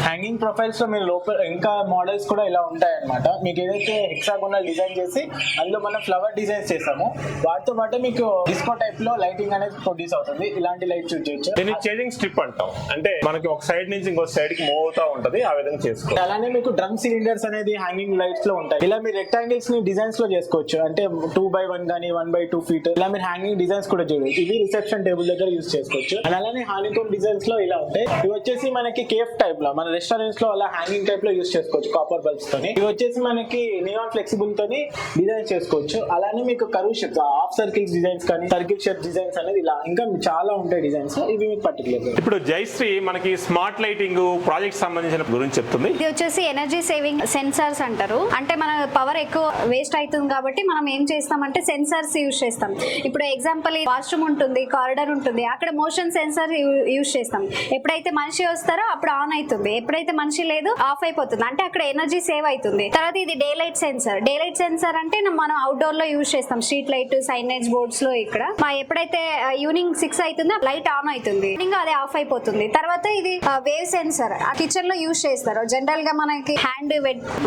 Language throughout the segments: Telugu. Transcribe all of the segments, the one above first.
హ్యాంగింగ్ ప్రొఫైల్స్ లో మీరు లోపల ఇంకా మోడల్స్ కూడా ఇలా ఉంటాయి అన్నమాట. మీకు ఏదైతే హెక్సాగోనల్ డిజైన్ చేసి అందులో మనం ఫ్లవర్ డిజైన్స్ చేసాము, వాటితో పాటు మీకు డిస్కో టైప్ లో లైటింగ్ అనేది ప్రొడ్యూస్ అవుతుంది. ఇలాంటి లైట్ చూస్ చేయొచ్చు. దీన్ని చేంజింగ్ స్ట్రిప్ అంటాం, అంటే మనకి ఒక సైడ్ నుంచి ఇంకో సైడ్ కి మూవ్ అవుతా ఉంటది, ఆ విధంగా చేసుకోవచ్చు. అలానే మీకు డ్రమ్ సిలిండర్స్ అనేది హ్యాంగింగ్ లైట్స్ లో ఉంటాయి. ఇలా మీరు రెక్టాంగిల్స్ ని డిజైన్స్ లో చేసుకోవచ్చు, అంటే 2x1 కానీ 1x2 ఫీట్ ఇలా మీరు హ్యాంగింగ్ డిజైన్స్ కూడా చూడవచ్చు. ఇవి రిసెప్షన్ టేబుల్ దగ్గర యూస్ చేసుకోవచ్చు. అండ్ అలానే హానికోమ్ డిజైన్స్ లో ఇలా ఉంటాయి. ఇవి వచ్చేసి మనకి కేఫ్ టైప్ లో మన రెస్టారెంట్స్ లో అలా హ్యాంగింగ్ టైప్ లో యూస్ చేసుకోవచ్చు కాపర్ బల్బ్స్ తోని. ఇవి వచ్చేసి మనకి నియాన్ ఫ్లెక్సిబుల్ తోని డిజైన్ చేసుకోవచ్చు. అలానే మీకు curve shapes, half circles designs కానీ సర్కిల్ షేప్ డిజైన్స్ అనేది ఇలా ఇంకా చాలా ఉంటాయి డిజైన్స్. ఇవి మీకు పర్టికులర్. ఇప్పుడు జయశ్రీ మనకి స్మార్ట్ లైటింగ్ ప్రాజెక్ట్ సంబంధించిన గురించి చెప్తుంది. ఇది వచ్చేసి ఎనర్జీ సేవింగ్ సెన్సార్స్ అంటారు. అంటే మన పవర్ ఎక్కువ వేస్ట్ అవుతుంది కాబట్టి మనం ఏం చేస్తామంటే సెన్సార్స్ యూజ్ చేస్తాం. ఇప్పుడు ఎగ్జాంపుల్ వాష్రూమ్ ఉంటుంది, కారిడార్ ఉంటుంది, అక్కడ మోషన్ సెన్సార్ యూజ్ చేస్తాం. ఎప్పుడైతే మనిషి వస్తారో అప్పుడు ఆన్ అవుతుంది, ఎప్పుడైతే మనిషి లేదు ఆఫ్ అయిపోతుంది. అంటే అక్కడ ఎనర్జీ సేవ్ అవుతుంది. తర్వాత ఇది day light sensor. Day light sensor అంటే మనం అవుట్డోర్ లో యూజ్ చేస్తాం, స్ట్రీట్ లైట్, సైనేజ్ బోర్డ్స్ లో. ఇక్కడ ఎప్పుడైతే ఈవినింగ్ 6 అవుతుందో లైట్ ఆన్ అవుతుంది, ఇంకా అది ఆఫ్ అయిపోతుంది. తర్వాత ఇది వేవ్ సెన్సార్ కిచెన్ లో యూజ్ చేస్తారు. జనరల్ గా మనకి హ్యాండ్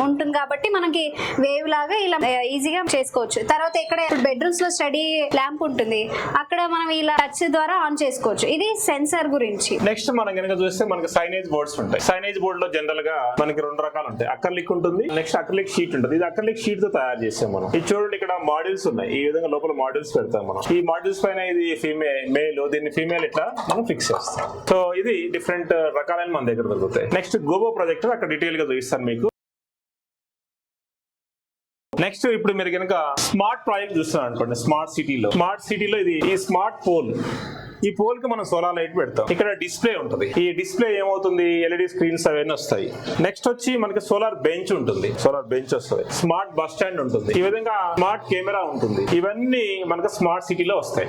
ఉంటుంది కాబట్టి మనకి వేవ్ లాగా ఇలా ఈజీగా చేసుకోవచ్చు. తర్వాత ఇక్కడ బెడ్రూమ్స్ లో స్టడీ ల్యాంప్ ఉంటుంది, అక్కడ మనం ఇలా టచ్ ద్వారా ఆన్ చేసుకోవచ్చు. ఇది సెన్సార్ గురించి. నెక్స్ట్ మనం కనుక చూస్తే మనకి సైనేజ్ బోర్డ్స్ ఉంటాయి. సైనేజ్ బోర్డ్ లో జనరల్ గా మనకి 2 రకాలు ఉంటాయి. అక్రిలిక్ ఉంటుంది, నెక్స్ట్ అక్రిలిక్ షీట్ ఉంటుంది. ఇది అక్రిలిక్ షీట్ తో తయారు చేసాం మనం. ఇది చూడండి, ఇక్కడ మాడ్యూల్స్ ఉన్నాయి. ఈ విధంగా లోపల మాడ్యూల్స్ పెడతాం మనం. ఈ మాడ్యూల్స్ పైన ఇది మేల్, దీన్ని ఫీమేల్ ఇట్లా మనం ఫిక్స్ చేస్తాం. సో ఇది డిఫరెంట్ రకాలైన మన దగ్గర దొరుకుతాయి. నెక్స్ట్ గోబో ప్రొజెక్టర్, అక్కడ డీటెయిల్ గా చూపిస్తాను మీకు. నెక్స్ట్ ఇప్పుడు మీరు కనుక స్మార్ట్ ప్రాజెక్ట్ చూస్తున్నారు అనుకోండి, స్మార్ట్ సిటీలో ఇది ఈ స్మార్ట్ పోల్. ఈ పోల్ కి మనం సోలార్ లైట్ పెడతాం. ఇక్కడ డిస్ప్లే ఉంటుంది. ఈ డిస్ప్లే ఏమవుతుంది, ఎల్ఈడి స్క్రీన్స్ అవన్నీ వస్తాయి. నెక్స్ట్ వచ్చి మనకి సోలార్ బెంచ్ ఉంటుంది, వస్తుంది. స్మార్ట్ బస్ స్టాండ్ ఉంటుంది. ఈ విధంగా స్మార్ట్ కెమెరా ఉంటుంది. ఇవన్నీ మనకి స్మార్ట్ సిటీలో వస్తాయి.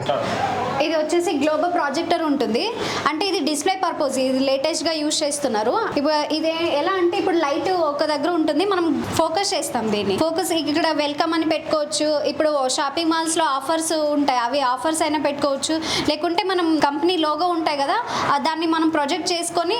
ఇది వచ్చేసి గ్లోబల్ ప్రాజెక్టర్ ఉంటుంది. అంటే ఇది డిస్ప్లే పర్పస్, ఇది లేటెస్ట్ గా యూజ్ చేస్తున్నారు. ఇప్పుడు ఇది ఎలా అంటే ఇప్పుడు లైట్ ఒక దగ్గర ఉంటుంది, మనం ఫోకస్ చేస్తాం దీన్ని. ఫోకస్ ఇక్కడ వెల్కమ్ అని పెట్టుకోవచ్చు. ఇప్పుడు షాపింగ్ మాల్స్ లో ఆఫర్స్ ఉంటాయి, అవి ఆఫర్స్ అయినా పెట్టుకోవచ్చు. లేకుంటే మనం కంపెనీ లోగో ఉంటాయి కదా, దాన్ని మనం ప్రొజెక్ట్ చేసుకొని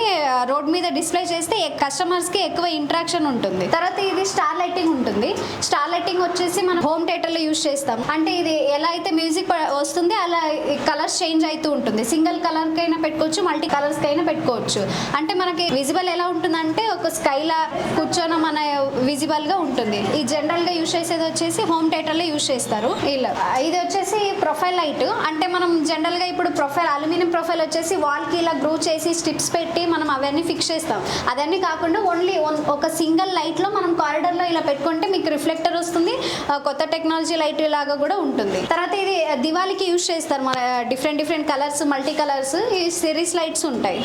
రోడ్ మీద డిస్ప్లే చేస్తే కస్టమర్స్ కి ఎక్కువ ఇంటరాక్షన్ ఉంటుంది. తర్వాత ఇది స్టార్ లైటింగ్ ఉంటుంది. స్టార్ లైటింగ్ వచ్చేసి మనం హోమ్ థియేటర్ లో యూజ్ చేస్తాం. అంటే ఇది ఎలా అయితే మ్యూజిక్ వస్తుంది అలా కలర్స్ చేంజ్ అవుతూ ఉంటుంది. సింగిల్ కలర్ కైనా పెట్టుకోవచ్చు, మల్టీ కలర్స్ కైనా పెట్టుకోవచ్చు. అంటే మనకి విజిబుల్ ఎలా ఉంటుందంటే ఒక స్కైలా కూర్చొని మన విజిబుల్ గా ఉంటుంది. ఈ జనరల్ గా యూజ్ చేసేది వచ్చేసి హోమ్ థియేటర్ లో యూజ్ చేస్తారు. ఇలా ఇది వచ్చేసి ప్రొఫైల్ లైట్. అంటే మనం జనరల్ గా ఇప్పుడు అల్యూమినియం ప్రొఫైల్ వచ్చేసి వాల్ కి ఇలా గ్రూ చేసి స్ట్రిప్స్ పెట్టి మనం అవన్నీ ఫిక్స్ చేస్తాం. అదన్నీ కాకుండా ఓన్లీ ఒక సింగిల్ లైట్ లో మనం కారిడార్ లో ఇలా పెట్టుకుంటే మీకు రిఫ్లెక్టర్ వస్తుంది. కొత్త టెక్నాలజీ లైట్ లాగా కూడా ఉంటుంది. తర్వాత ఇది దివాళీకి యూజ్ చేస్తారు. మన డిఫరెంట్ కలర్స్, మల్టీ కలర్స్, ఈ సిరీస్ లైట్స్ ఉంటాయి.